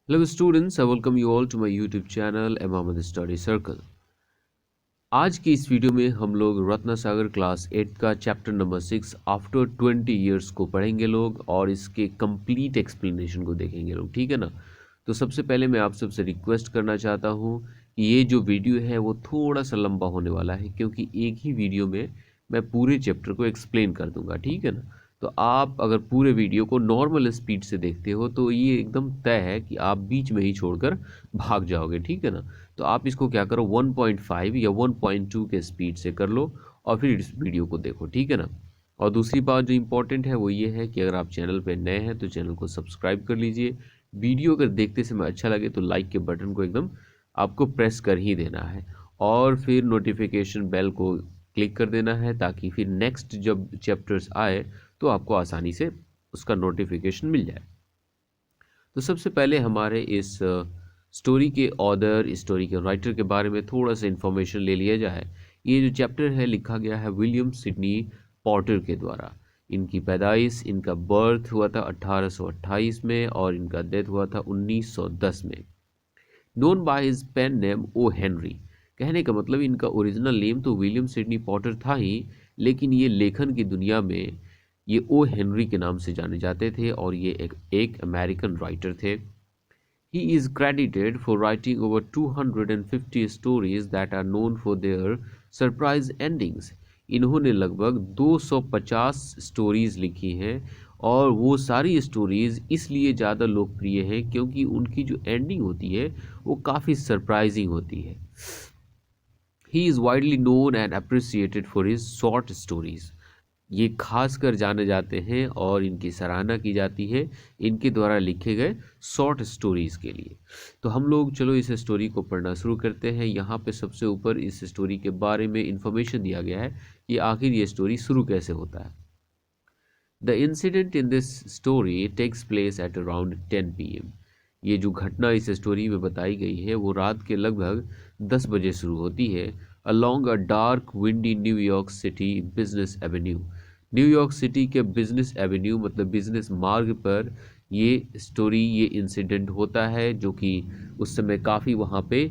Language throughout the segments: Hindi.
Hello students, I welcome you all to my YouTube channel Imam Study Circle। आज की इस वीडियो में हम लोग रत्ना सागर क्लास 8 का चैप्टर नंबर 6 आफ्टर 20 इयर्स को पढ़ेंगे लोग और इसके कंप्लीट एक्सप्लेनेशन को देखेंगे लोग, ठीक है ना। तो सबसे पहले मैं आप सबसे रिक्वेस्ट करना चाहता हूँ कि ये जो वीडियो है वो थोड़ा सा लंबा होने वाला है, क्योंकि एक ही वीडियो में मैं पूरे चैप्टर को एक्सप्लेन कर दूंगा, ठीक है ना। तो आप अगर पूरे वीडियो को नॉर्मल स्पीड से देखते हो तो ये एकदम तय है कि आप बीच में ही छोड़कर भाग जाओगे, ठीक है ना। तो आप इसको क्या करो, 1.5 या 1.2 के स्पीड से कर लो और फिर इस वीडियो को देखो, ठीक है ना। और दूसरी बात जो इम्पोर्टेंट है वो ये है कि अगर आप चैनल पर नए हैं तो चैनल को सब्सक्राइब कर लीजिए। वीडियो अगर देखते समय अच्छा लगे तो लाइक के बटन को एकदम आपको प्रेस कर ही देना है और फिर नोटिफिकेशन बेल को क्लिक कर देना है, ताकि फिर नेक्स्ट जब चैप्टर्स आए तो आपको आसानी से उसका नोटिफिकेशन मिल जाए। तो सबसे पहले हमारे इस स्टोरी के ऑथर, स्टोरी के राइटर के बारे में थोड़ा सा इन्फॉर्मेशन ले लिया जाए। ये जो चैप्टर है लिखा गया है विलियम सिडनी पॉटर के द्वारा। इनकी पैदाइश, इनका बर्थ हुआ था 1828 में और इनका डेथ हुआ था 1910 में। Known by his pen name O Henry. कहने का मतलब इनका ओरिजिनल नेम तो विलियम सिडनी पॉटर था ही, लेकिन ये लेखन की दुनिया में ये ओ हेनरी के नाम से जाने जाते थे और ये एक अमेरिकन राइटर थे। He is credited for writing over 250 stories that are known for their surprise endings। इन्होंने लगभग 250 स्टोरीज लिखी हैं और वो सारी स्टोरीज इसलिए ज़्यादा लोकप्रिय हैं क्योंकि उनकी जो एंडिंग होती है वो काफ़ी सरप्राइजिंग होती है। He is widely known and appreciated for his short stories. ये खास कर जाने जाते हैं और इनकी सराहना की जाती है इनके द्वारा लिखे गए शॉर्ट स्टोरीज़ के लिए। तो हम लोग चलो इस स्टोरी को पढ़ना शुरू करते हैं। यहाँ पे सबसे ऊपर इस स्टोरी के बारे में इंफॉर्मेशन दिया गया है कि आखिर ये स्टोरी शुरू कैसे होता है। The incident in this story takes place at around 10 PM। ये जो घटना इस स्टोरी में बताई गई है वो रात के लगभग 10 बजे शुरू होती है। Along a dark windy New York city business Avenue. New York city के बिजनेस एवेन्यू मतलब बिजनेस मार्ग पर ये स्टोरी, ये इंसिडेंट होता है, जो कि उस समय काफ़ी वहाँ पे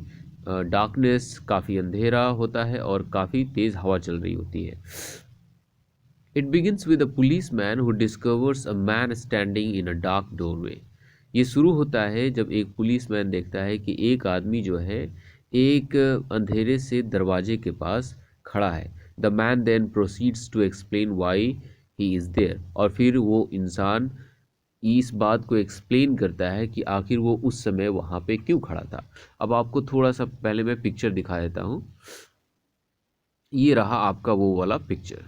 डार्कनेस, काफ़ी अंधेरा होता है और काफ़ी तेज़ हवा चल रही होती है। It begins with a policeman who discovers a man standing in a dark doorway। ये शुरू होता है जब एक पुलिसमैन देखता है कि एक आदमी जो है एक अंधेरे से दरवाजे के पास खड़ा है। The man then proceeds to explain why he is there. और फिर वो इंसान इस बात को एक्सप्लेन करता है कि आखिर वो उस समय वहाँ पे क्यों खड़ा था। अब आपको थोड़ा सा पहले मैं पिक्चर दिखा देता हूँ। ये रहा आपका वो वाला पिक्चर,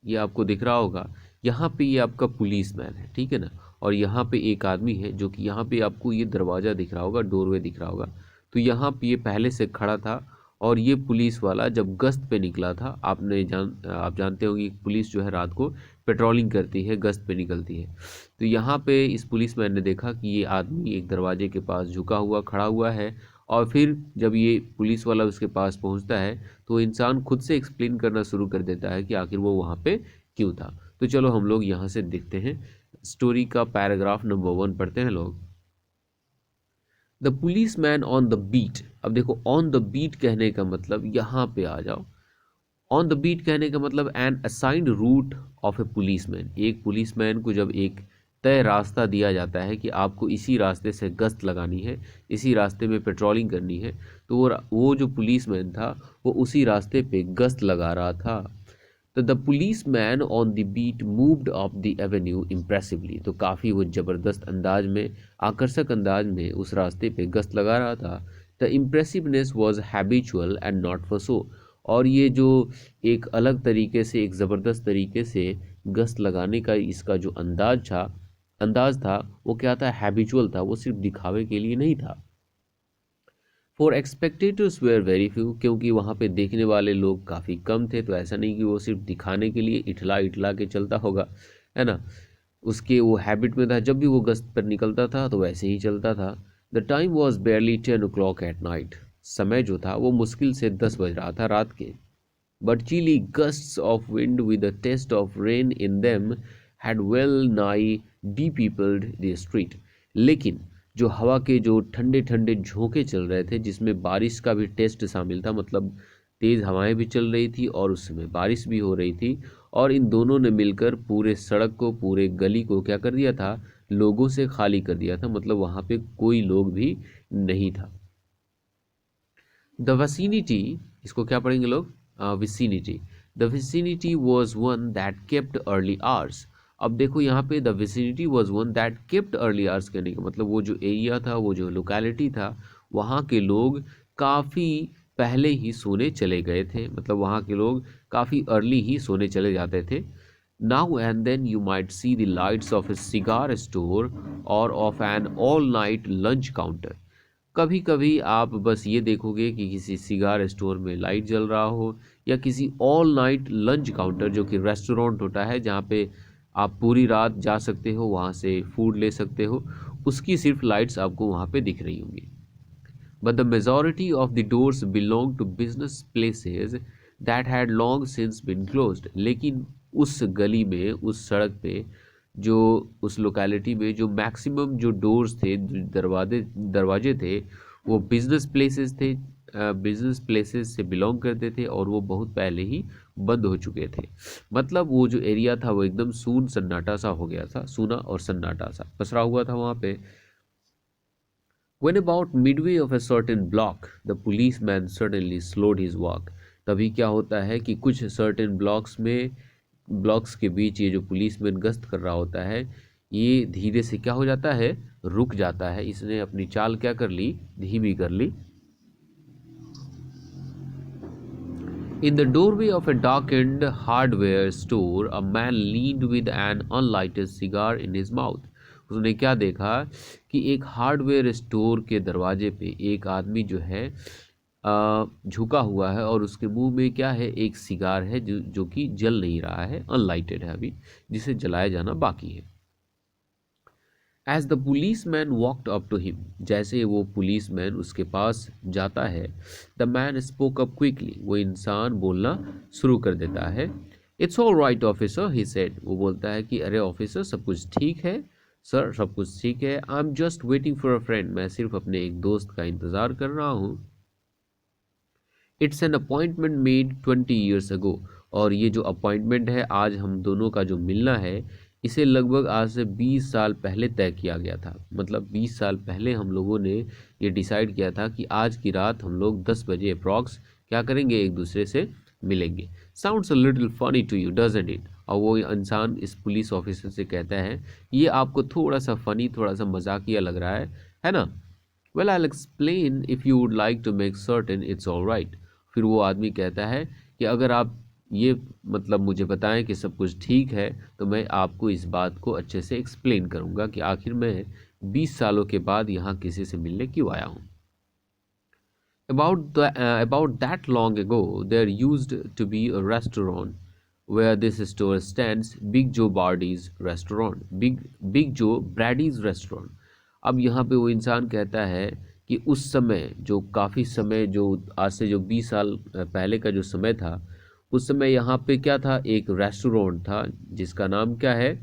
ये आपको दिख रहा होगा। यहाँ पे ये आपका पुलिसमैन है, ठीक है ना। और यहाँ पे एक आदमी है जो कि यहाँ पे आपको ये दरवाज़ा दिख रहा होगा, डोरवे दिख रहा होगा। तो यहाँ पे ये पहले से खड़ा था और ये पुलिस वाला जब गश्त पे निकला था, आप जानते होंगे कि पुलिस जो है रात को पेट्रोलिंग करती है, गश्त पे निकलती है। तो यहाँ पे इस पुलिसमैन ने देखा कि ये आदमी एक दरवाजे के पास झुका हुआ खड़ा हुआ है और फिर जब ये पुलिस वाला उसके पास पहुँचता है तो इंसान खुद से एक्सप्लेन करना शुरू कर देता है कि आखिर वो वहाँ पे क्यों था। तो चलो हम लोग यहाँ से देखते हैं स्टोरी का पैराग्राफ नंबर 1 पढ़ते हैं लोग। The police man on the beat. अब देखो, ऑन द बीट कहने का मतलब, यहाँ पे आ जाओ। ऑन द बीट कहने का मतलब an assigned route of a policeman. एक पुलिसमैन को जब एक तय रास्ता दिया जाता है कि आपको इसी रास्ते से गश्त लगानी है, इसी रास्ते में पेट्रोलिंग करनी है, तो वो जो पुलिसमैन था वो उसी रास्ते पे गश्त लगा रहा था। तो the police man on the beat moved up the avenue impressively. तो काफ़ी वो ज़बरदस्त अंदाज में, आकर्षक अंदाज में उस रास्ते पे गश्त लगा रहा था। The impressiveness was habitual and not for show. और ये जो एक अलग तरीके से, एक ज़बरदस्त तरीके से गश्त लगाने का इसका जो अंदाज था वो क्या था, हैबिचुअल था, वो सिर्फ दिखावे के लिए नहीं था। For spectators were very few. क्योंकि वहाँ पे देखने वाले लोग काफ़ी कम थे, तो ऐसा नहीं कि वो सिर्फ दिखाने के लिए इठला इठला के चलता होगा, है ना। उसके वो हैबिट में था, जब भी वो गश्त पर निकलता था तो वैसे ही चलता था। The time was बेयरली 10 o'clock at night. समय जो था वो मुश्किल से 10 बज रहा था रात के। But chilly gusts of wind with a taste of rain in them had well nigh depeopled the street। लेकिन जो हवा के जो ठंडे ठंडे झोंके चल रहे थे, जिसमें बारिश का भी टेस्ट शामिल था, मतलब तेज़ हवाएं भी चल रही थी और उस समय बारिश भी हो रही थी, और इन दोनों ने मिलकर पूरे सड़क को, पूरे गली को क्या कर दिया था, लोगों से खाली कर दिया था, मतलब वहाँ पे कोई लोग भी नहीं था। द विसिनिटी, इसको क्या पढ़ेंगे लोग, vicinity. The vicinity was one that kept early hours. अब देखो यहाँ पे the vicinity was one that kept early hours कहने का मतलब वो जो एरिया था, वो जो लोकेलिटी था, वहाँ के लोग काफ़ी पहले ही सोने चले गए थे, मतलब वहाँ के लोग काफ़ी अर्ली ही सोने चले जाते थे। Now and then you might see the lights of a cigar store or of an all night lunch counter. कभी कभी आप बस ये देखोगे कि किसी सिगार स्टोर में लाइट जल रहा हो, या किसी ऑल नाइट लंच काउंटर, जो कि रेस्टोरेंट होता है जहाँ पे आप पूरी रात जा सकते हो, वहाँ से फूड ले सकते हो, उसकी सिर्फ लाइट्स आपको वहाँ पे दिख रही होंगी। But the majority of the doors belong to business places that had long since been closed. लेकिन उस गली में, उस सड़क पे, जो उस लोकेलिटी में जो मैक्सिमम जो डोर्स थे, जो दरवाजे थे, वो बिजनेस प्लेसेस थे, बिजनेस प्लेसेस से बिलोंग करते थे, और वो बहुत पहले ही बंद हो चुके थे। मतलब वो जो एरिया था वो एकदम सून सन्नाटा सा हो गया था, सूना और सन्नाटा सा पसरा हुआ था वहाँ पे। When about midway of a certain block, the policeman suddenly slowed his walk. तभी क्या होता है कि कुछ सर्टेन ब्लॉक्स के बीच ये जो पुलिसमैन गश्त कर रहा होता है, ये धीरे से क्या हो जाता है, रुक जाता है। इसने अपनी चाल क्या कर ली, धीमी कर ली। In the doorway of a darkened hardware store, a man leaned with an unlighted cigar in his mouth. उसने क्या देखा कि एक हार्डवेयर स्टोर के दरवाजे पे एक आदमी जो है झुका हुआ है, और उसके मुंह में क्या है, एक सिगार है जो कि जल नहीं रहा है, अनलाइटेड है अभी, जिसे जलाया जाना बाकी है। As the policeman walked up to him, जैसे वो पुलिसमैन उसके पास जाता है, the man spoke up quickly, वो इंसान बोलना शुरू कर देता है। It's all right officer, he said, वो बोलता है कि अरे ऑफिसर, सब कुछ ठीक है सर, सब कुछ ठीक है। I'm just waiting for a friend, मैं सिर्फ अपने एक दोस्त का इंतज़ार कर रहा हूँ। It's an appointment made 20 years ago, और ये जो अपॉइंटमेंट है, आज हम दोनों का जो मिलना है, इसे लगभग आज से 20 साल पहले तय किया गया था। मतलब 20 साल पहले हम लोगों ने ये डिसाइड किया था कि आज की रात हम लोग 10 बजे अप्रॉक्स क्या करेंगे, एक दूसरे से मिलेंगे। Sounds a little funny to you doesn't it. और वो इंसान इस पुलिस ऑफिसर से कहता है, ये आपको थोड़ा सा फनी, थोड़ा सा मजाकिया लग रहा है ना? Well I explain if you would like to make certain it's all right. फिर वो आदमी कहता है कि अगर आप ये मतलब मुझे बताएं कि सब कुछ ठीक है, तो मैं आपको इस बात को अच्छे से एक्सप्लेन करूंगा कि आखिर मैं 20 सालों के बाद यहाँ किसी से मिलने क्यों आया हूँ। About that long ago, there used to be a restaurant where this store stands, Big Joe Brady's restaurant, Big Joe Brady's restaurant। अब यहाँ पे वो इंसान कहता है कि उस समय, जो काफ़ी समय, जो आज से जो 20 साल पहले का जो समय था, उस समय यहाँ पे क्या था, एक रेस्टोरेंट था जिसका नाम क्या है,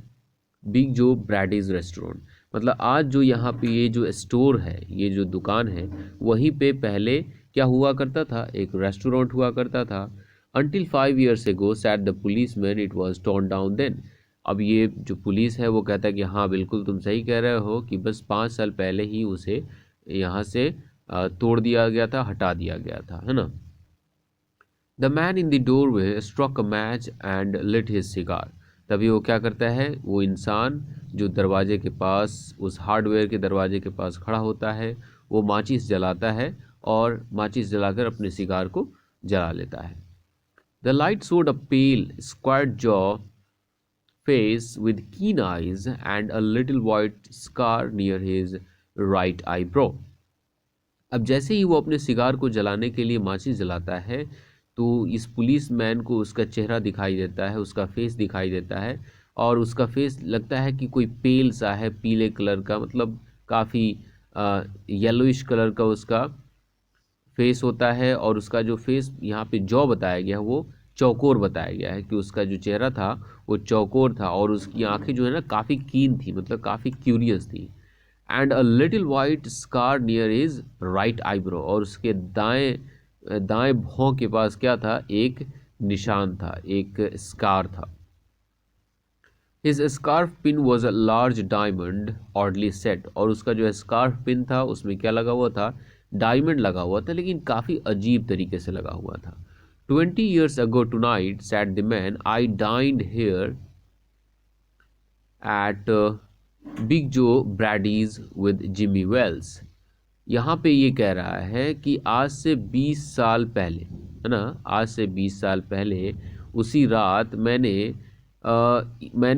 बिग जो ब्रैडीज रेस्टोरेंट। मतलब आज जो यहाँ पे ये जो स्टोर है, ये जो दुकान है, वहीं पे पहले क्या हुआ करता था, एक रेस्टोरेंट हुआ करता था। Until 5 years ago, said the policeman, it was torn down then। अब ये जो पुलिस है वो कहता है कि हाँ बिल्कुल तुम सही कह रहे हो कि बस 5 साल पहले ही उसे यहाँ से तोड़ दिया गया था, हटा दिया गया था, है ना? The man in the doorway struck a match and lit his cigar. तभी वो क्या करता है, वो इंसान जो दरवाजे के पास, उस हार्डवेयर के दरवाजे के पास खड़ा होता है, वो माचिस जलाता है, और माचिस जलाकर अपने सिगार को जला लेता है। The light showed a pale square jaw face with keen eyes and a little white scar near his right eyebrow. अब जैसे ही वो अपने सिगार को जलाने के लिए माचिस जलाता है, तो इस पुलिस मैन को उसका चेहरा दिखाई देता है, उसका फेस दिखाई देता है, और उसका फेस लगता है कि कोई पेल सा है, पीले कलर का, मतलब काफ़ी येलोइश कलर का उसका फेस होता है। और उसका जो फेस यहाँ पे जॉ बताया गया है, वो चौकोर बताया गया है कि उसका जो चेहरा था वो चौकोर था, और उसकी आंखें जो है ना काफ़ी कीन थी, मतलब काफ़ी क्यूरियस थी। And a little white scar near his right eyebrow, और उसके दाएं दाएं भौं के पास क्या था, एक निशान था, एक स्कार था। His scarf pin was a large diamond oddly set, और उसका जो स्कार्फ पिन था उसमें क्या लगा हुआ था, डायमंड लगा हुआ था, लेकिन काफ़ी अजीब तरीके से लगा हुआ था। 20 years ago tonight, said the man, I dined here at Big Joe Brady's with Jimmy Wells। यहाँ पे ये कह रहा है कि आज से 20 साल पहले, है ना, आज से 20 साल पहले उसी रात मैंने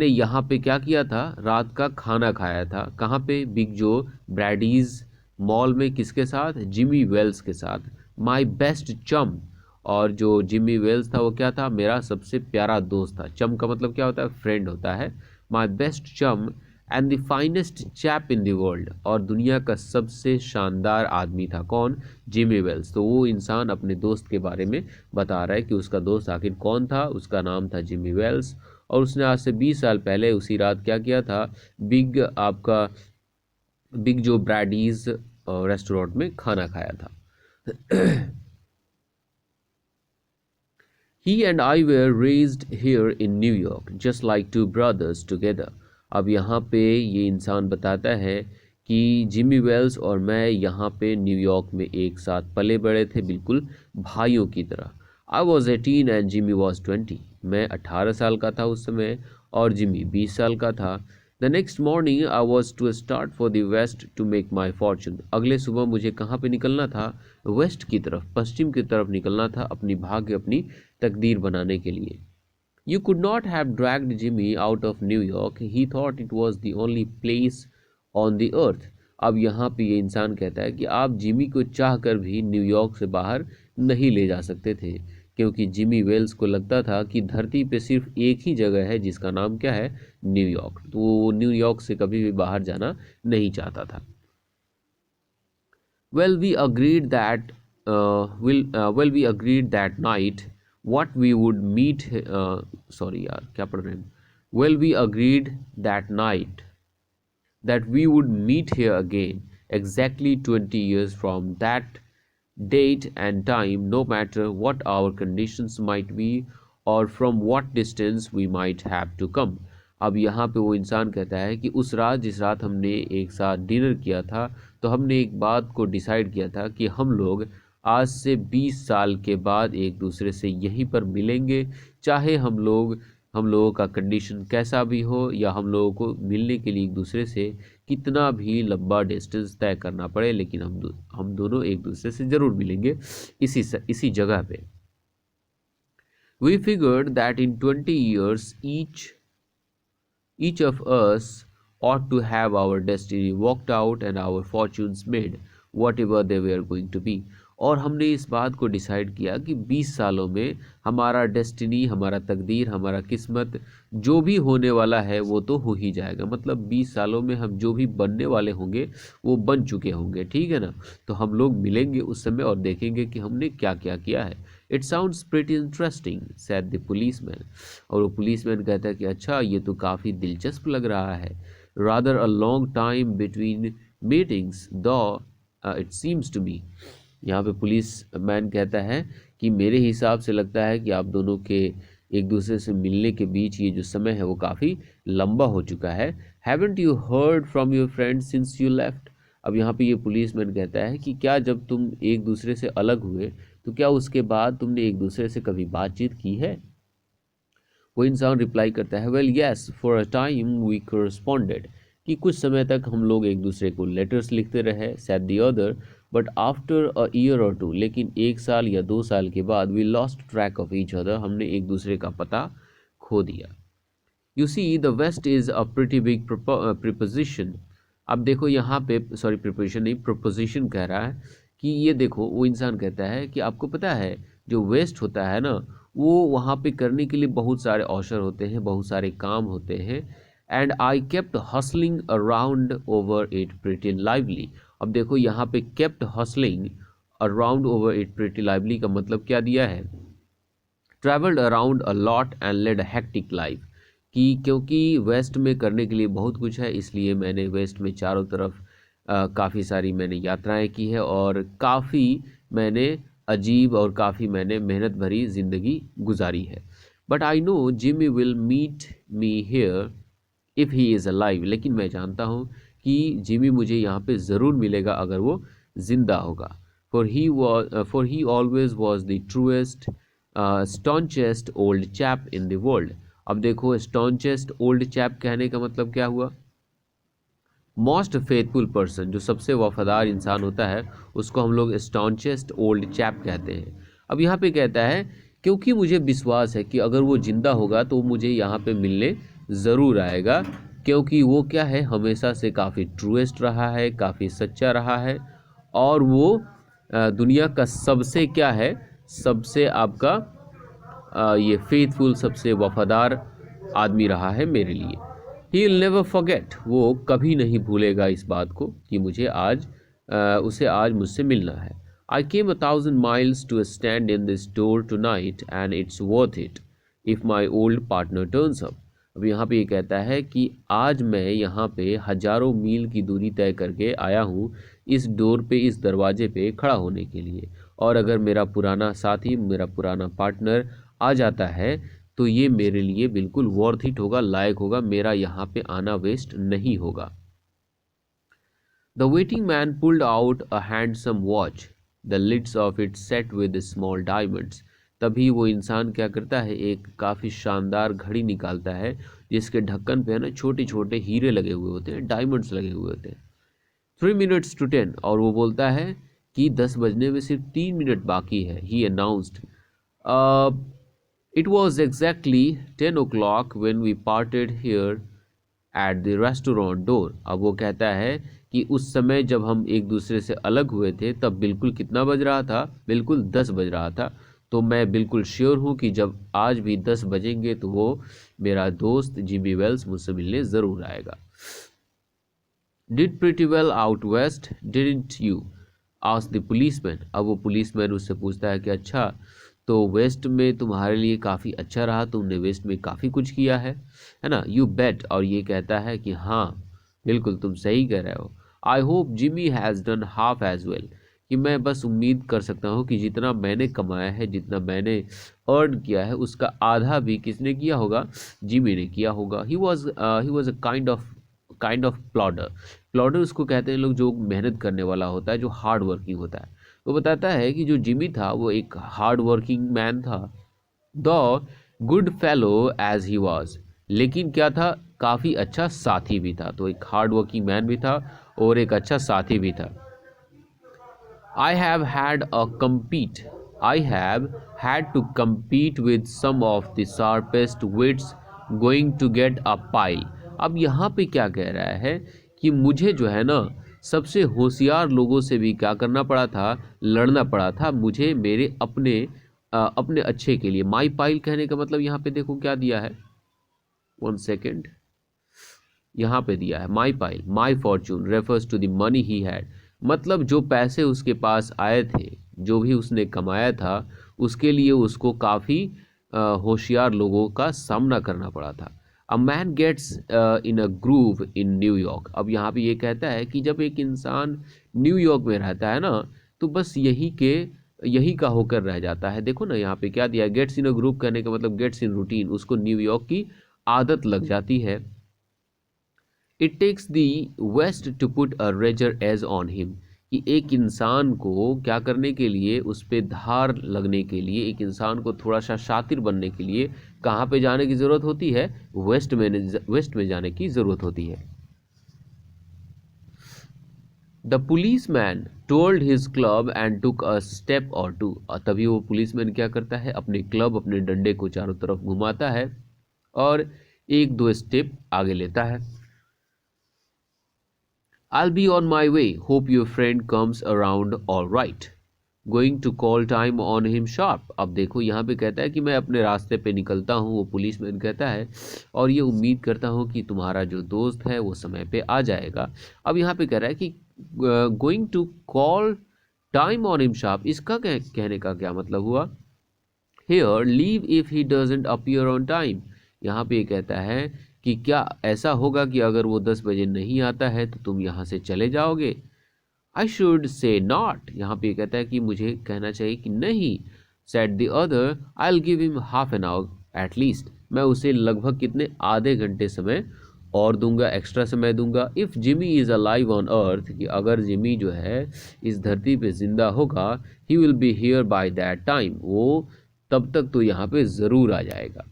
यहाँ पे क्या किया था, रात का खाना खाया था। कहाँ पे, बिग जो ब्रैडीज मॉल में, किसके साथ, जिमी वेल्स के साथ। माई बेस्ट चम, और जो जिमी वेल्स था वो क्या था, मेरा सबसे प्यारा दोस्त था। चम का मतलब क्या होता है, फ्रेंड होता है। माई बेस्ट चम and the finest chap in the world, और दुनिया का सबसे शानदार आदमी था। कौन, जिमी वेल्स। तो वो इंसान अपने दोस्त के बारे में बता रहा है कि उसका दोस्त आखिर कौन था। उसका नाम था जिमी वेल्स, और उसने आज से 20 साल पहले उसी रात क्या किया था, बिग जो ब्रैडीज रेस्टोरेंट में खाना खाया था। He and I were raised here in New York, just like two brothers together। अब यहाँ पे ये इंसान बताता है कि जिमी वेल्स और मैं यहाँ पे न्यूयॉर्क में एक साथ पले बड़े थे, बिल्कुल भाइयों की तरह। I was 18 and Jimmy was 20। मैं 18 साल का था उस समय और जिमी 20 साल का था। The next morning I was to start for the West to make my fortune. अगले सुबह मुझे कहाँ पे निकलना था, वेस्ट की तरफ, पश्चिम की तरफ निकलना था, अपनी भाग्य, अपनी तकदीर बनाने के लिए। You could not have dragged Jimmy out of New York, he thought it was the only place on the earth. अब यहाँ पे ये इंसान कहता है कि आप जिमी को चाह कर भी न्यूयॉर्क से बाहर नहीं ले जा सकते थे, क्योंकि जिमी वेल्स को लगता था कि धरती पे सिर्फ एक ही जगह है जिसका नाम क्या है, न्यूयॉर्क। तो वो न्यूयॉर्क से कभी भी बाहर जाना नहीं चाहता था। Well, we agreed that we agreed that night what we would meet. Sorry, यार क्या पढ़ रहे हैं? Well, we agreed that night that we would meet here again exactly 20 years from that date and time, no matter what our conditions might be or from what distance we might have to come। अब यहाँ पे वो इंसान कहता है कि उस रात, जिस रात हमने एक साथ डिनर किया था, तो हमने एक बात को डिसाइड किया था कि हम लोग आज से 20 साल के बाद एक दूसरे से यहीं पर मिलेंगे, चाहे हम लोगों का कंडीशन कैसा भी हो, या हम लोगों को मिलने के लिए एक दूसरे से कितना भी लंबा डिस्टेंस तय करना पड़े, लेकिन हम दोनों एक दूसरे से ज़रूर मिलेंगे इसी जगह पे। We figured that in 20 years each of us ought to have our destiny worked out and our fortunes made, whatever they were going to be। और हमने इस बात को डिसाइड किया कि 20 सालों में हमारा डेस्टिनी, हमारा तकदीर, हमारा किस्मत जो भी होने वाला है वो तो हो ही जाएगा। मतलब 20 सालों में हम जो भी बनने वाले होंगे वो बन चुके होंगे, ठीक है ना। तो हम लोग मिलेंगे उस समय और देखेंगे कि हमने क्या क्या किया है। It sounds pretty interesting, sad the policeman. और वो पुलिसमैन कहता है कि अच्छा, ये तो काफ़ी दिलचस्प लग रहा है। Rather a long time between meetings दो इट सीम्स टू मी। यहाँ पे पुलिस मैन कहता है कि मेरे हिसाब से लगता है कि आप दोनों के एक दूसरे से मिलने के बीच ये जो समय है वो काफ़ी लंबा हो चुका है। Haven't you heard from your friend since you left. अब यहाँ पे ये पुलिस मैन कहता है कि क्या जब तुम एक दूसरे से अलग हुए तो क्या उसके बाद तुमने एक दूसरे से कभी बातचीत की है। वो इंसान रिप्लाई करता है, well yes, for a time we corresponded, कि कुछ समय तक हम लोग एक दूसरे को लेटर्स लिखते रहे। Said the other, but after a year or two, लेकिन 1 साल या 2 साल के बाद we lost track of each other, हमने एक दूसरे का पता खो दिया। You see the West is a pretty big proposition. अब देखो यहाँ पे, सॉरी प्रिपोजिशन नहीं, प्रोपोजिशन कह रहा है कि ये देखो, वो इंसान कहता है कि आपको पता है जो वेस्ट होता है ना, वो वहाँ पे करने के लिए बहुत सारे अवसर होते हैं, बहुत सारे काम होते हैं। And I kept hustling around over it pretty lively. अब देखो यहाँ पे kept hustling around over it pretty lively का मतलब क्या दिया है, travelled around a lot and led a hectic life. कि क्योंकि वेस्ट में करने के लिए बहुत कुछ है, इसलिए मैंने वेस्ट में चारों तरफ काफ़ी सारी मैंने यात्राएं की है और काफ़ी मैंने अजीब और काफ़ी मैंने मेहनत भरी ज़िंदगी गुजारी है। But I know Jimmy will meet me here if he is alive. लेकिन मैं जानता हूँ कि जिमी मुझे यहाँ पे ज़रूर मिलेगा अगर वो ज़िंदा होगा। For he always was the truest stanchest old chap in the world. अब देखो, स्टॉन्चेस्ट ओल्ड चैप कहने का मतलब क्या हुआ? मोस्ट फेथफुल पर्सन, जो सबसे वफादार इंसान होता है उसको हम लोग स्टॉन्चेस्ट ओल्ड चैप कहते हैं। अब यहाँ पे कहता है क्योंकि मुझे विश्वास है कि अगर वो जिंदा होगा तो मुझे यहाँ पे मिलने ज़रूर आएगा, क्योंकि वो क्या है, हमेशा से काफ़ी ट्रूएस्ट रहा है, काफ़ी सच्चा रहा है और वो दुनिया का सबसे क्या है, सबसे आपका ये फेथफुल, सबसे वफादार आदमी रहा है मेरे लिए। ही विल नेवर फॉरगेट, वो कभी नहीं भूलेगा इस बात को कि मुझे आज उसे आज मुझसे मिलना है। I came 1,000 miles to stand in this door tonight and it's worth it if my old partner turns up. अब यहाँ पे ये कहता है कि आज मैं यहाँ पे हज़ारों मील की दूरी तय करके आया हूँ इस डोर पे, इस दरवाजे पे खड़ा होने के लिए, और अगर मेरा पुराना साथी, मेरा पुराना पार्टनर आ जाता है तो ये मेरे लिए बिल्कुल वर्थ इट होगा, लायक होगा, मेरा यहाँ पे आना वेस्ट नहीं होगा। The waiting man pulled out a handsome watch, the lids of it set with small diamonds. तभी वो इंसान क्या करता है, एक काफ़ी शानदार घड़ी निकालता है जिसके ढक्कन पे है ना छोटे छोटे हीरे लगे हुए होते हैं, डायमंड्स लगे हुए होते हैं। 3 minutes to 10, और वो बोलता है कि 10 बजने में सिर्फ 3 मिनट बाकी है। ही announced It was exactly 10 o'clock when we parted here at the restaurant door। अब वो कहता है कि उस समय जब हम एक दूसरे से अलग हुए थे तब बिल्कुल कितना बज रहा था, बिल्कुल 10 बज रहा था। तो मैं बिल्कुल श्योर हूँ कि जब आज भी 10 बजेंगे तो वो मेरा दोस्त जिमी वेल्स मुझसे मिलने ज़रूर आएगा। Did pretty well out west, didn't you? Asked the policeman। अब वो पुलिसमैन उससे पूछता है कि अच्छा, तो वेस्ट में तुम्हारे लिए काफ़ी अच्छा रहा, तुमने वेस्ट में काफ़ी कुछ किया है ना? यू बेट। और ये कहता है कि हाँ बिल्कुल तुम सही कह रहे हो। I hope Jimmy has done half as well, कि मैं बस उम्मीद कर सकता हूँ कि जितना मैंने कमाया है, जितना मैंने अर्न किया है, उसका आधा भी किसने किया होगा, जिमी ने किया होगा। He was a kind of plodder. Plodder उसको कहते हैं लोग जो मेहनत करने वाला होता है, जो हार्ड वर्किंग होता है। वो बताता है कि जो जिमी था वो एक हार्ड वर्किंग मैन था, the good fellow as he was. लेकिन क्या था, काफ़ी अच्छा साथी भी था। तो एक हार्ड वर्किंग मैन भी था और एक अच्छा साथी भी था। I have had a compete. I have had to compete with some of the sharpest wits going to get a pile। अब यहाँ पे क्या कह रहा है कि मुझे जो है ना सबसे होशियार लोगों से भी क्या करना पड़ा था, लड़ना पड़ा था मुझे मेरे अपने अच्छे के लिए। माई पाइल कहने का मतलब यहाँ पे देखो क्या दिया है, 1 सेकेंड, यहाँ पे दिया है my pile, my fortune refers to the money he had. मतलब जो पैसे उसके पास आए थे, जो भी उसने कमाया था, उसके लिए उसको काफ़ी होशियार लोगों का सामना करना पड़ा था। A man gets in a groove in New York. अब यहाँ पे ये कहता है कि जब एक इंसान न्यूयॉर्क में रहता है ना तो बस यही का होकर रह जाता है। देखो ना यहाँ पे क्या दिया, गेट्स इन अ ग्रुप करने का मतलब गेट्स इन रूटीन, उसको न्यूयॉर्क की आदत लग जाती है। It takes the West to put a razor edge on him, कि एक इंसान को क्या करने के लिए, उस पर धार लगने के लिए, एक इंसान को थोड़ा सा शातिर बनने के लिए कहाँ पे जाने की ज़रूरत होती है, वेस्ट में जाने की ज़रूरत होती है। The police man told his club and took a step और टू। तभी वो पुलिसमैन क्या करता है, अपने क्लब, अपने डंडे को चारों तरफ घुमाता है और 1-2 स्टेप आगे लेता है। I'll be on my way. Hope your friend comes around all right. Going to call time on him sharp। अब देखो यहाँ पे कहता है कि मैं अपने रास्ते पे निकलता हूँ, वो पुलिसमैन कहता है, और ये उम्मीद करता हूँ कि तुम्हारा जो दोस्त है वो समय पे आ जाएगा। अब यहाँ पे कह रहा है कि going to call time on him sharp, इसका कहने का क्या मतलब हुआ, here leave if he doesn't appear on time. यहाँ पे ये कहता है कि क्या ऐसा होगा कि अगर वो 10 बजे नहीं आता है तो तुम यहाँ से चले जाओगे? आई शुड से नॉट, यहाँ पे कहता है कि मुझे कहना चाहिए कि नहीं। Set the other, I will give him half an hour at least, मैं उसे लगभग कितने आधे घंटे समय और दूंगा, एक्स्ट्रा समय दूंगा। If Jimmy is alive on earth, कि अगर जिमी जो है इस धरती पे जिंदा होगा, he will be here by that time, वो तब तक तो यहाँ पे ज़रूर आ जाएगा।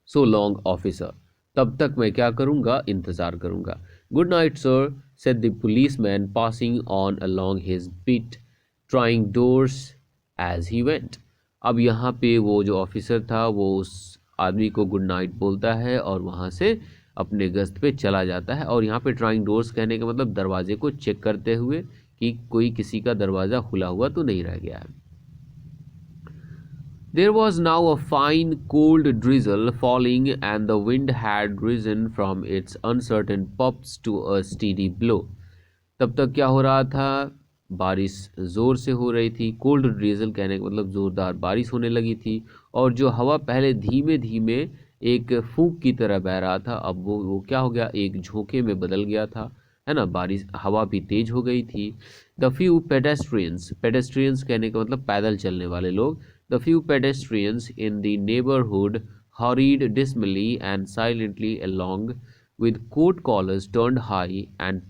सो लॉन्ग ऑफिसर, तब तक मैं क्या करूँगा, इंतज़ार करूँगा। Good night sir, said the policeman passing on along his beat, trying doors as he went। अब यहाँ पे वो जो ऑफिसर था वो उस आदमी को गुड नाइट बोलता है और वहाँ से अपने गश्त पे चला जाता है। और यहाँ पे ट्राइंग डोर्स कहने का मतलब दरवाजे को चेक करते हुए कि कोई किसी का दरवाज़ा खुला हुआ तो नहीं रह गया है। There was now a fine cold drizzle falling and the wind had risen from its uncertain puffs to a steady blow। तब तक क्या हो रहा था, बारिश ज़ोर से हो रही थी। कोल्ड ड्रिजल कहने का मतलब ज़ोरदार बारिश होने लगी थी। और जो हवा पहले धीमे धीमे एक फूंक की तरह बह रहा था, अब वो क्या हो गया, एक झोंके में बदल गया था, है ना। बारिश, हवा भी तेज हो गई थी। द फ्यू पेडेस्ट्रियंस, पेडेस्ट्रियंस कहने का मतलब पैदल चलने वाले लोग। The few pedestrians in the neighbourhood hurried dismally and silently along with coat collars turned high and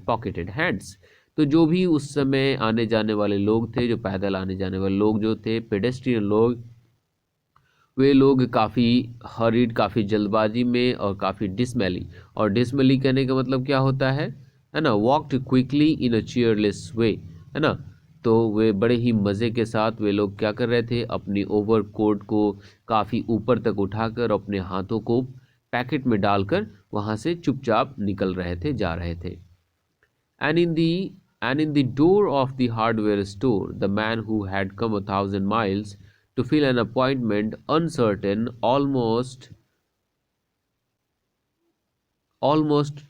pocketed hands। तो जो भी उस समय आने जाने वाले लोग थे, जो पैदल आने जाने वाले लोग जो थे, पेडेस्ट्रियन लोग, वे लोग काफ़ी हरीड, काफ़ी जल्दबाजी में और काफ़ी डिसमैली। और डिसमैली कहने का मतलब क्या होता है ना, वॉकड क्विकली इन अ चेयरलेस वे, है ना। तो वे बड़े ही मज़े के साथ वे लोग क्या कर रहे थे, अपनी ओवर कोट को काफ़ी ऊपर तक उठाकर अपने हाथों को पैकेट में डालकर वहाँ से चुपचाप निकल रहे थे, जा रहे थे। And in the door of the hardware store, the man who had come 1,000 miles to fill an appointment, uncertain, almost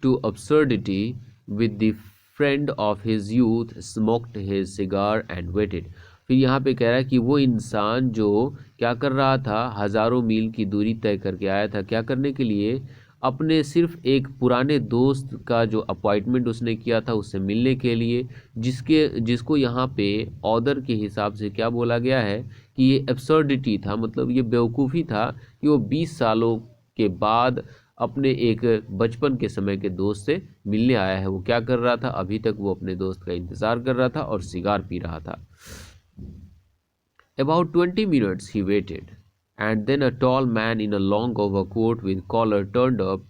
to absurdity, with the friend of his youth, smoked his cigar and waited। फिर यहाँ पे कह रहा है कि वो इंसान जो क्या कर रहा था, हज़ारों मील की दूरी तय करके आया था, क्या करने के लिए, अपने सिर्फ एक पुराने दोस्त का जो अपॉइंटमेंट उसने किया था उससे मिलने के लिए, जिसको यहाँ पे ऑदर के हिसाब से क्या बोला गया है कि ये एब्सर्डिटी था, मतलब ये बेवकूफ़ी था कि वो 20 सालों के बाद अपने एक बचपन के समय के दोस्त से मिलने आया है। वो क्या कर रहा था, अभी तक वो अपने दोस्त का इंतज़ार कर रहा था और सिगार पी रहा था। About 20 minutes he waited, and then a tall man in a long overcoat with collar turned up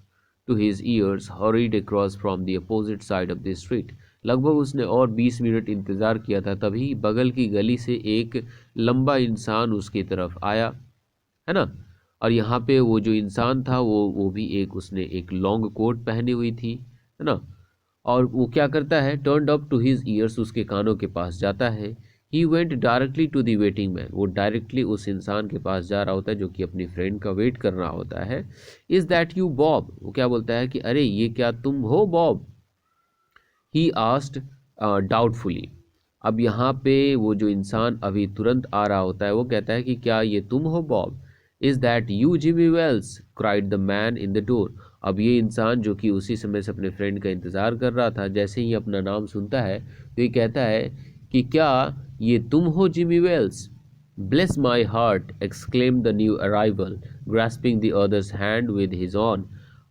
to his ears hurried across from the opposite side of the street। लगभग उसने और 20 मिनट इंतज़ार किया था, तभी बगल की गली से एक लंबा इंसान उसकी तरफ आया, है ना। और यहाँ पे वो जो इंसान था वो भी उसने एक लॉन्ग कोट पहनी हुई थी, है ना। और वो क्या करता है, turned up to his ears, उसके कानों के पास जाता है। He went directly to the waiting man, वो डायरेक्टली उस इंसान के पास जा रहा होता है जो कि अपनी फ्रेंड का वेट कर रहा होता है। इज़ दैट यू बॉब, वो क्या बोलता है कि अरे ये क्या तुम हो बॉब। He asked doubtfully. अब यहाँ पे वो जो इंसान अभी तुरंत आ रहा होता है वो कहता है कि क्या ये तुम हो Bob. Is that you Jimmy Wells, cried the man in the door. अब ये इंसान जो कि उसी समय से अपने फ्रेंड का इंतज़ार कर रहा था, जैसे ही अपना नाम सुनता है तो ये कहता है कि क्या ये तुम हो Jimmy Wells. Bless my heart, exclaim the new arrival, grasping the other's hand with his own.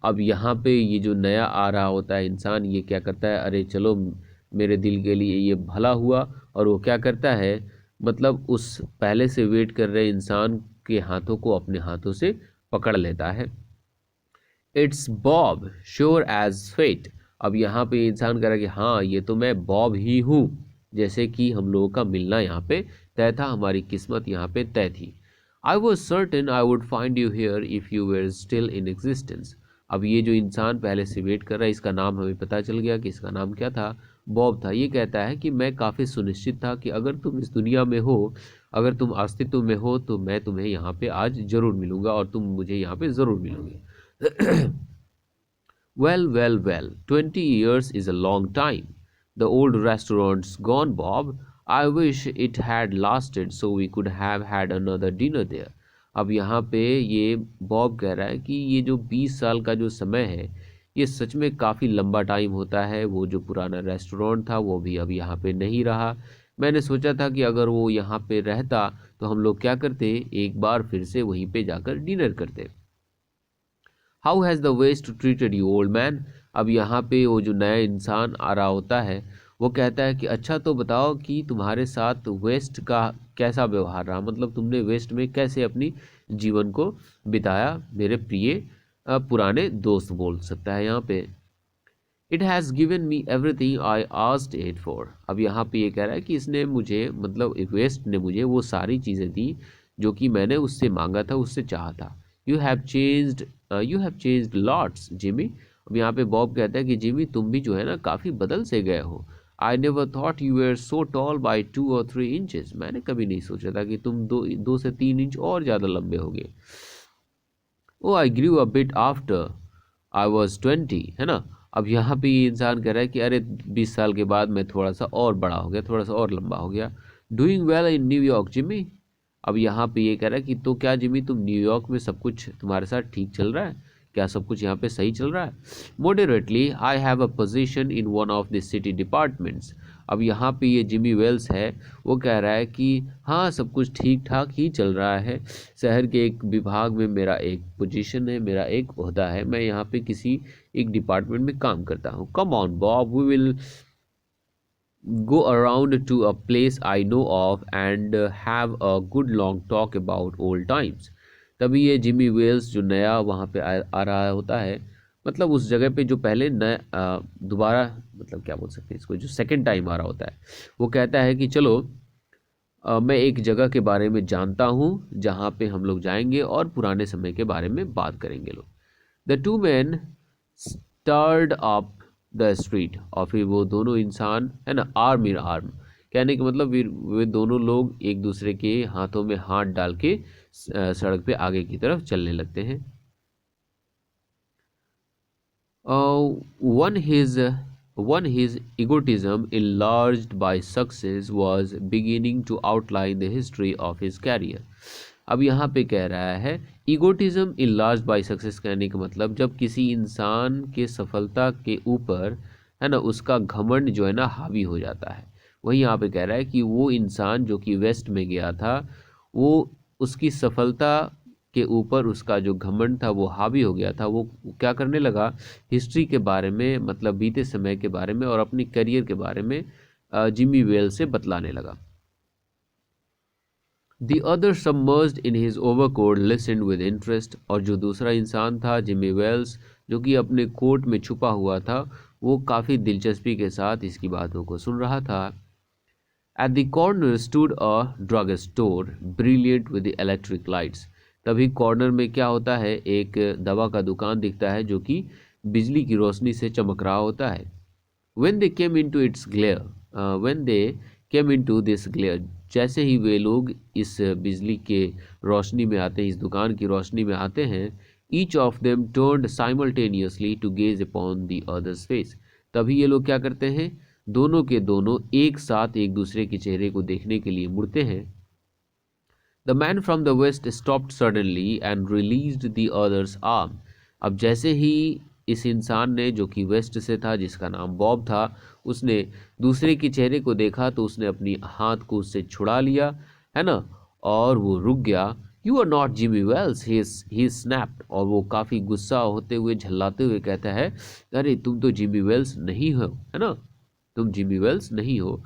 अब यहाँ पे ये जो नया आ रहा होता है इंसान, ये क्या करता है, अरे चलो मेरे दिल के लिए ये भला हुआ। और वो क्या करता है, मतलब उस पहले से वेट कर रहे इंसान के हाथों को अपने हाथों से पकड़ लेता है। It's Bob, sure as fate. अब यहाँ पे इंसान कह रहा है कि हाँ ये तो मैं बॉब ही हूँ, जैसे कि हम लोगों का मिलना यहाँ पे तय था, हमारी किस्मत यहाँ पे तय थी। I was certain I would find you here if you were still in existence. अब ये जो इंसान पहले से वेट कर रहा है, इसका नाम हमें पता चल गया कि इसका नाम क्या था, बॉब था। ये कहता है कि मैं काफ़ी सुनिश्चित था कि अगर तुम इस दुनिया में हो, अगर तुम अस्तित्व में हो, तो मैं तुम्हें यहाँ पे आज ज़रूर मिलूँगा और तुम मुझे यहाँ पे ज़रूर मिलोगे। Well, 20 years is a long time. The old restaurant's gone, Bob. I wish it had lasted so we could have had another dinner there. अब यहाँ पे ये बॉब कह रहा है कि ये जो 20 साल का जो समय है ये सच में काफ़ी लंबा टाइम होता है। वो जो पुराना रेस्टोरेंट था वो भी अब यहाँ पे नहीं रहा। मैंने सोचा था कि अगर वो यहाँ पे रहता तो हम लोग क्या करते, एक बार फिर से वहीं पे जाकर डिनर करते। How has the West treated you old man. अब यहाँ पे वो जो नया इंसान आ रहा होता है वो कहता है कि अच्छा तो बताओ कि तुम्हारे साथ वेस्ट का कैसा व्यवहार रहा, मतलब तुमने वेस्ट में कैसे अपनी जीवन को बिताया मेरे प्रिय पुराने दोस्त बोल सकता है यहाँ पे। It has given me everything I asked it for. अब यहाँ पे ये कह रहा है कि इसने मुझे, मतलब वेस्ट ने मुझे वो सारी चीज़ें दी जो कि मैंने उससे मांगा था, उससे चाहा था। You have changed lots Jimmy. अब यहाँ पे बॉब कहता है कि जिमी तुम भी जो है ना काफ़ी बदल से गए हो। I never thought you were so tall by 2 or 3 inches. मैंने कभी नहीं सोचा था कि तुम 2 से 3 इंच और ज़्यादा लंबे होगे। Oh I grew a bit after I was 20, है ना। अब यहाँ पे ये इंसान कह रहा है कि अरे 20 साल के बाद मैं थोड़ा सा और बड़ा हो गया, थोड़ा सा और लंबा हो गया। Doing well in New York Jimmy. अब यहाँ पे ये कह रहा है कि तो क्या जिमी तुम न्यूयॉर्क में सब कुछ तुम्हारे साथ ठीक चल रहा है, क्या सब कुछ यहाँ पे सही चल रहा है। Moderately I have a position in one of the city departments. अब यहाँ पे ये जिमी वेल्स है, वो कह रहा है कि हाँ सब कुछ ठीक ठाक ही चल रहा है। शहर के एक विभाग में मेरा एक पोजीशन है, मेरा एक ओहदा है, मैं यहाँ पे किसी एक डिपार्टमेंट में काम करता हूँ। Come on Bob we will go around to a place I know of and have a good long talk about old times। तभी ये जिमी वेल्स जो नया वहाँ पे आ रहा होता है, मतलब उस जगह पे जो पहले नया दोबारा, मतलब क्या बोल सकते हैं इसको, जो सेकंड टाइम आ रहा होता है, वो कहता है कि चलो मैं एक जगह के बारे में जानता हूँ जहाँ पे हम लोग जाएंगे और पुराने समय के बारे में बात करेंगे लोग। The two men started up the street. और फिर वो दोनों इंसान है ना, आर्म इन आर्म, कहने का मतलब वे दोनों लोग एक दूसरे के हाथों में हाथ डाल के सड़क पे आगे की तरफ चलने लगते हैं। One his egotism enlarged by success was beginning to outline the history of his career। अब यहाँ पे कह रहा है ईगोटिज्म enlarged by success, कहने का मतलब जब किसी इंसान के सफलता के ऊपर है ना उसका घमंड जो है ना हावी हो जाता है। वही यहाँ पे कह रहा है कि वो इंसान जो कि वेस्ट में गया था, वो उसकी सफलता के ऊपर उसका जो घमंड था वो हावी हो गया था। वो क्या करने लगा, हिस्ट्री के बारे में, मतलब बीते समय के बारे में और अपनी करियर के बारे में जिमी वेल से बतलाने लगा। The other submerged in his overcoat listened with interest. और जो दूसरा इंसान था जिमी वेल्स, जो कि अपने कोट में छुपा हुआ था, वो काफ़ी दिलचस्पी के साथ इसकी बातों को सुन रहा था। At the corner stood a drug store brilliant with electric lights. तभी कॉर्नर में क्या होता है, एक दवा का दुकान दिखता है जो कि बिजली की रोशनी से चमक रहा होता है। when they came into its glare when they came into this glare, जैसे ही वे लोग इस बिजली के रोशनी में आते हैं, इस दुकान की रोशनी में आते हैं, each of them turned simultaneously to gaze upon the other's face। तभी ये लोग क्या करते हैं, दोनों के दोनों एक साथ एक दूसरे के चेहरे को देखने के लिए मुड़ते हैं। The man from the west stopped suddenly and released the other's arm। अब जैसे ही इस इंसान ने, जो कि वेस्ट से था, जिसका नाम बॉब था, उसने दूसरे के चेहरे को देखा तो उसने अपनी हाथ को उससे छुड़ा लिया, है ना, और वो रुक गया। You are not Jimmy Wells, he snapped. और वो काफ़ी गुस्सा होते हुए, झल्लाते हुए कहता है, अरे तुम तो जिमी वेल्स नहीं हो, है ना, तुम जिमी वेल्स नहीं हो।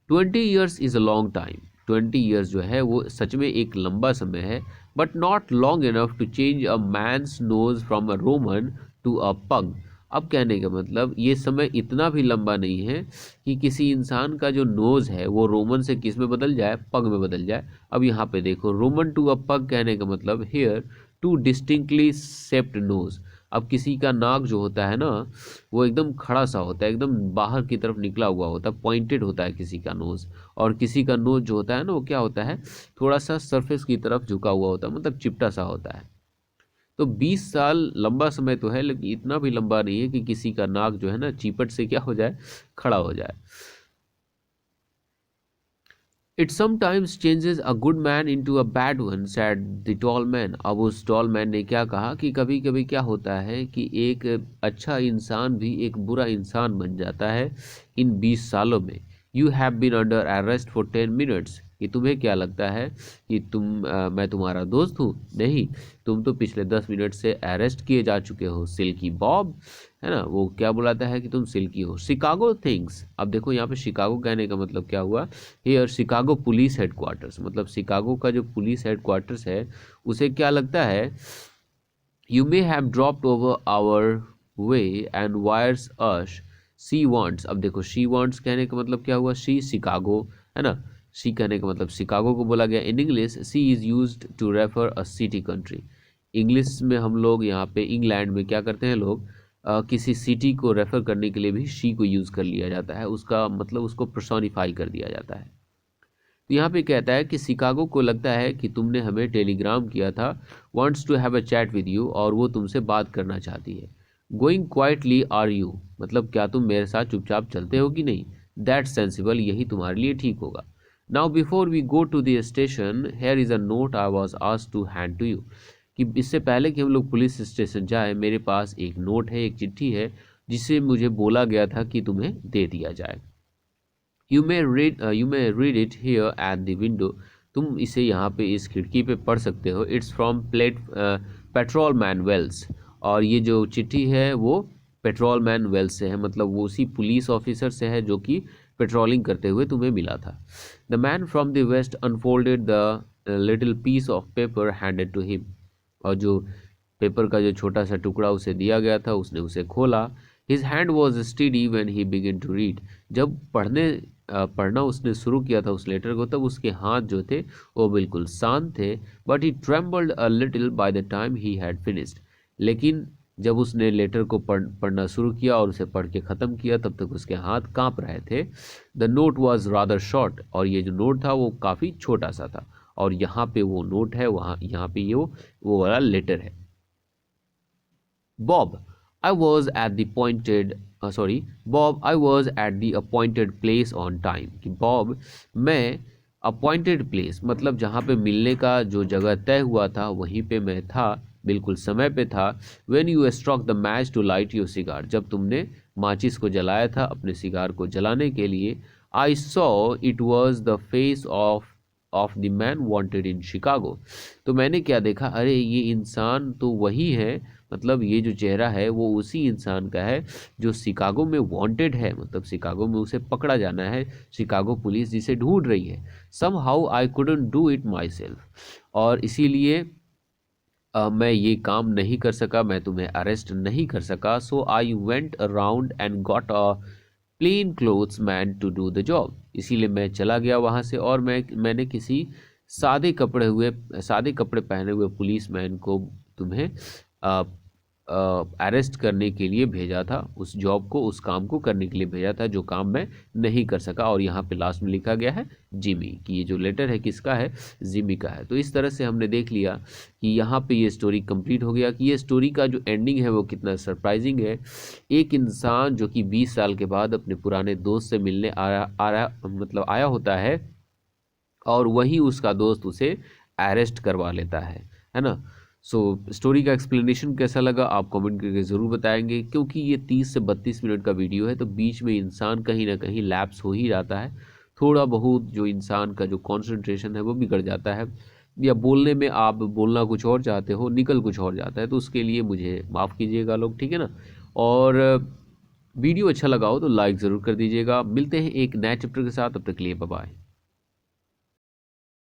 20 years is a long time. 20 years जो है वो सच में एक लंबा समय है, but not long enough to change a man's nose from a Roman to a pug. अब कहने का मतलब ये समय इतना भी लंबा नहीं है कि किसी इंसान का जो नोज़ है वो रोमन से किस में बदल जाए, पग में बदल जाए। अब यहाँ पे देखो, रोमन टू अ पग कहने का मतलब here to distinctly shaped nose. अब किसी का नाक जो होता है ना वो एकदम खड़ा सा होता है, एकदम बाहर की तरफ निकला हुआ होता है, पॉइंटेड होता है किसी का नोज। और किसी का नोज जो होता है ना वो क्या होता है, थोड़ा सा सरफेस की तरफ झुका हुआ होता है, मतलब चिपटा सा होता है। तो 20 साल लंबा समय तो है, लेकिन इतना भी लंबा नहीं है कि किसी का नाक जो है ना चीपट से क्या हो जाए, खड़ा हो जाए। It sometimes changes a good man into a bad one, sad the tall man. अब उस टॉल मैन ने क्या कहा कि कभी कभी क्या होता है कि एक अच्छा इंसान भी एक बुरा इंसान बन जाता है इन 20 सालों में। You have been under arrest for 10 minutes, कि तुम्हें क्या लगता है कि मैं तुम्हारा दोस्त हूँ? नहीं, तुम तो पिछले 10 मिनट से अरेस्ट किए जा चुके हो, सिल्की बॉब। है ना, वो क्या बुलाता है कि तुम सिल्की हो। शिकागो थिंग्स, अब देखो यहाँ पे शिकागो कहने का मतलब क्या हुआ, हियर शिकागो पुलिस हेडक्वार्टर्स, मतलब शिकागो का जो पुलिस हेडक्वार्टर्स है उसे क्या लगता है, you may have dropped over our way and wires us she wants. अब देखो शी वांट्स कहने का मतलब क्या हुआ, शी शिकागो, है ना, शी कहने का मतलब शिकागो को बोला गया। In English she is used to refer a city country. English में हम लोग यहाँ पे इंग्लैंड में क्या करते हैं लोग, किसी सिटी को रेफर करने के लिए भी शी को यूज़ कर लिया जाता है, उसका मतलब उसको पर्सोनिफाई कर दिया जाता है। तो यहाँ पे कहता है कि शिकागो को लगता है कि तुमने हमें टेलीग्राम किया था, wants to have a chat with you, और वो तुमसे बात करना चाहती है। गोइंग क्वाइटली आर यू, मतलब क्या तुम मेरे साथ चुपचाप चलते हो कि नहीं? दैट्स सेंसिबल, यही तुम्हारे लिए ठीक होगा। Now before we go to the station here is a note I was asked to hand to you, कि इससे पहले कि हम लोग पुलिस स्टेशन जाए मेरे पास एक नोट है, एक चिट्ठी है, जिसे मुझे बोला गया था कि तुम्हें दे दिया जाए। You may read it here at the window, तुम इसे यहाँ पे इस खिड़की पे पढ़ सकते हो। It's from patrolman Wells, और ये जो चिट्ठी है वो पेट्रोल मैन वेल्स से है, मतलब वो उसी पुलिस ऑफिसर से है जो कि पेट्रोलिंग करते हुए तुम्हें मिला था। The man from the West unfolded the little piece of paper handed to him, और जो पेपर का जो छोटा सा टुकड़ा उसे दिया गया था उसने उसे खोला। His hand was steady when he begin to read, जब पढ़ना उसने शुरू किया था उस लेटर को, तब उसके हाथ जो थे वो बिल्कुल शांत थे। But he trembled a little by the time he had finished, लेकिन जब उसने लेटर को पढ़ना शुरू किया और उसे पढ़ के ख़त्म किया तब तक उसके हाथ कांप रहे थे। The note was rather short, और ये जो नोट था वो काफ़ी छोटा सा था, और यहाँ पे वो नोट है, वहाँ यहाँ पे ये वो वाला लेटर है। Bob, I was at the Bob, I was at the appointed place on time, कि Bob, मैं appointed place मतलब जहाँ पे मिलने का जो जगह तय हुआ था वहीं पे मैं था, बिल्कुल समय पे था। When you struck the match to light your cigar, जब तुमने माचिस को जलाया था अपने सिगार को जलाने के लिए। I saw it was the face of the man wanted in Chicago, तो मैंने क्या देखा, अरे ये इंसान तो वही है, मतलब ये जो चेहरा है वो उसी इंसान का है जो शिकागो में वांटेड है, मतलब शिकागो में उसे पकड़ा जाना है, शिकागो पुलिस जिसे ढूंढ रही है। Somehow I couldn't do it myself, और इसीलिए मैं ये काम नहीं कर सका, मैं तुम्हें अरेस्ट नहीं कर सका। So I went around and got a plain clothes man to do the job, इसीलिए मैं चला गया वहाँ से और मैंने किसी सादे कपड़े पहने हुए पुलिस मैन को तुम्हें अरेस्ट करने के लिए भेजा था, उस जॉब को, उस काम को करने के लिए भेजा था जो काम मैं नहीं कर सका। और यहाँ पे लास्ट में लिखा गया है जिमी, कि ये जो लेटर है किसका है, जिमी का है। तो इस तरह से हमने देख लिया कि यहाँ पे ये स्टोरी कंप्लीट हो गया, कि ये स्टोरी का जो एंडिंग है वो कितना सरप्राइजिंग है। एक इंसान जो कि 20 साल के बाद अपने पुराने दोस्त से मिलने आया होता है, और वहीं उसका दोस्त उसे अरेस्ट करवा लेता है ना। सो स्टोरी का एक्सप्लेनेशन कैसा लगा आप कमेंट करके ज़रूर बताएंगे, क्योंकि ये 30 से 32 मिनट का वीडियो है तो बीच में इंसान कहीं ना कहीं लैप्स हो ही जाता है, थोड़ा बहुत जो इंसान का जो कंसंट्रेशन है वो बिगड़ जाता है, या बोलने में आप बोलना कुछ और चाहते हो निकल कुछ और जाता है, तो उसके लिए मुझे माफ़ कीजिएगा लोग, ठीक है ना। और वीडियो अच्छा लगा हो तो लाइक ज़रूर कर दीजिएगा। मिलते हैं एक नए चैप्टर के साथ, तब तक के लिए बाय बाय।